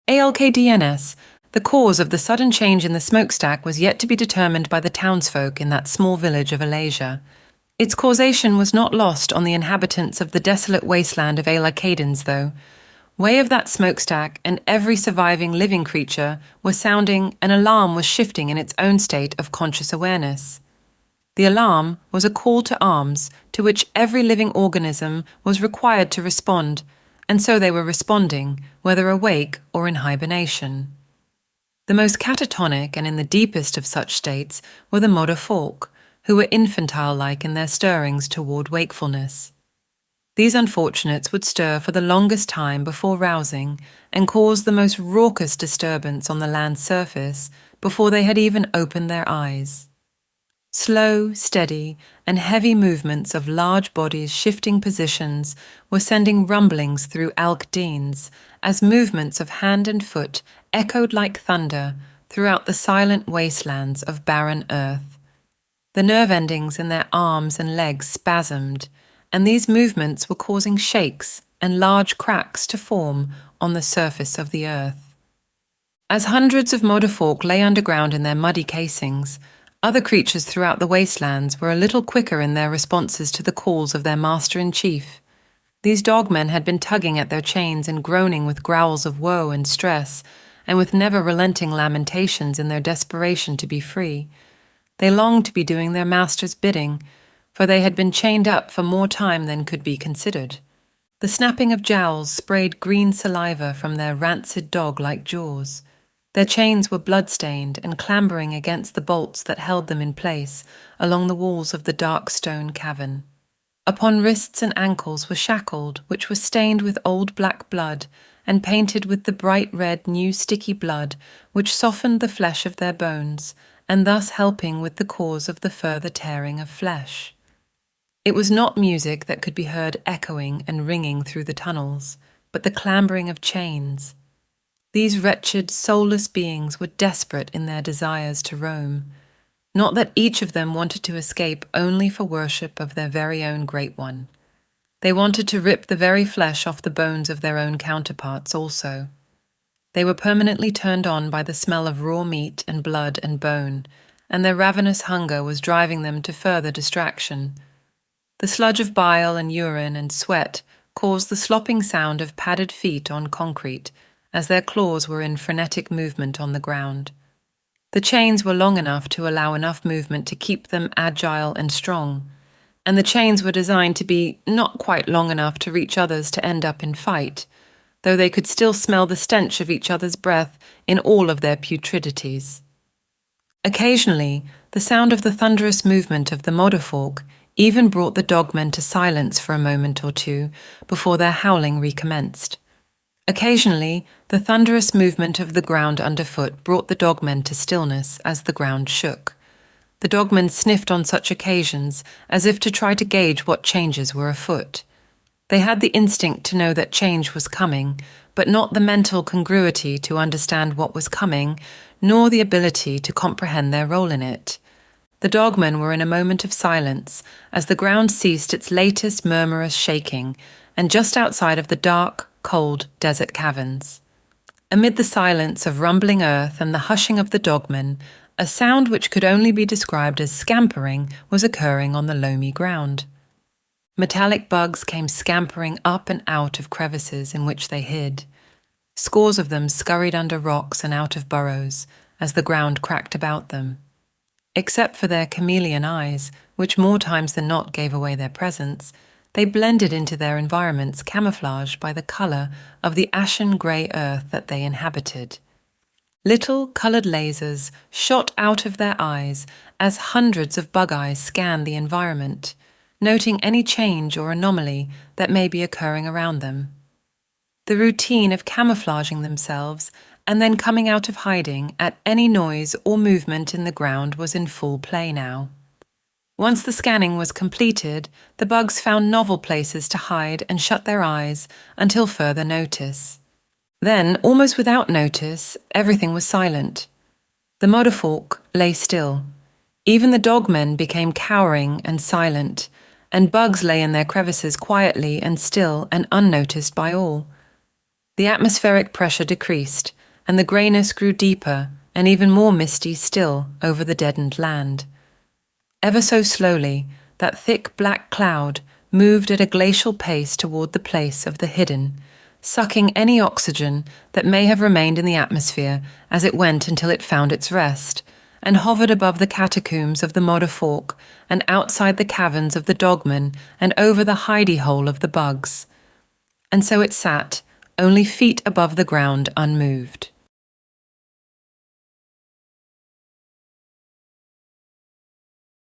ALKDNS, the cause of the sudden change in the smokestack was yet to be determined by the townsfolk in that small village of Alasia. Its causation was not lost on the inhabitants of the desolate wasteland of R.E.Collins, though. Way of that smokestack and every surviving living creature was sounding, an alarm was shifting in its own state of conscious awareness. The alarm was a call to arms to which every living organism was required to respond, and so they were responding, whether awake or in hibernation. The most catatonic and in the deepest of such states were the Modoforlk, who were infantile-like in their stirrings toward wakefulness. These unfortunates would stir for the longest time before rousing and cause the most raucous disturbance on the land's surface before they had even opened their eyes. Slow, steady, and heavy movements of large bodies shifting positions were sending rumblings through Alkdeens as movements of hand and foot echoed like thunder throughout the silent wastelands of barren earth. The nerve endings in their arms and legs spasmed, and these movements were causing shakes and large cracks to form on the surface of the earth. As hundreds of Modoforlk lay underground in their muddy casings, other creatures throughout the wastelands were a little quicker in their responses to the calls of their master-in-chief. These dogmen had been tugging at their chains and groaning with growls of woe and stress, and with never-relenting lamentations in their desperation to be free. They longed to be doing their master's bidding, for they had been chained up for more time than could be considered. The snapping of jowls sprayed green saliva from their rancid dog-like jaws. Their chains were blood-stained and clambering against the bolts that held them in place along the walls of the dark stone cavern. Upon wrists and ankles were shackled, which were stained with old black blood and painted with the bright red new sticky blood which softened the flesh of their bones, and thus helping with the cause of the further tearing of flesh. It was not music that could be heard echoing and ringing through the tunnels, but the clambering of chains. These wretched, soulless beings were desperate in their desires to roam. Not that each of them wanted to escape only for worship of their very own Great One. They wanted to rip the very flesh off the bones of their own counterparts also. They were permanently turned on by the smell of raw meat and blood and bone, and their ravenous hunger was driving them to further distraction. The sludge of bile and urine and sweat caused the slopping sound of padded feet on concrete, as their claws were in frenetic movement on the ground. The chains were long enough to allow enough movement to keep them agile and strong, and the chains were designed to be not quite long enough to reach others to end up in fight, though they could still smell the stench of each other's breath in all of their putridities. Occasionally, the sound of the thunderous movement of the Modoforlk even brought the dogmen to silence for a moment or two before their howling recommenced. Occasionally, the thunderous movement of the ground underfoot brought the dogmen to stillness as the ground shook. The dogmen sniffed on such occasions as if to try to gauge what changes were afoot. They had the instinct to know that change was coming, but not the mental congruity to understand what was coming, nor the ability to comprehend their role in it. The dogmen were in a moment of silence as the ground ceased its latest murmurous shaking, and just outside of the dark, cold desert caverns. Amid the silence of rumbling earth and the hushing of the dogmen, a sound which could only be described as scampering was occurring on the loamy ground. Metallic bugs came scampering up and out of crevices in which they hid. Scores of them scurried under rocks and out of burrows as the ground cracked about them. Except for their chameleon eyes, which more times than not gave away their presence, they blended into their environments camouflaged by the colour of the ashen grey earth that they inhabited. Little coloured lasers shot out of their eyes as hundreds of bug eyes scanned the environment, noting any change or anomaly that may be occurring around them. The routine of camouflaging themselves and then coming out of hiding at any noise or movement in the ground was in full play now. Once the scanning was completed, the bugs found novel places to hide and shut their eyes until further notice. Then, almost without notice, everything was silent. The Modoforlk lay still. Even the dogmen became cowering and silent, and bugs lay in their crevices quietly and still and unnoticed by all. The atmospheric pressure decreased, and the greyness grew deeper and even more misty still over the deadened land. Ever so slowly, that thick black cloud moved at a glacial pace toward the place of the hidden, sucking any oxygen that may have remained in the atmosphere as it went until it found its rest, and hovered above the catacombs of the Modoforlk and outside the caverns of the dogmen and over the hidey hole of the bugs. And so it sat, only feet above the ground unmoved.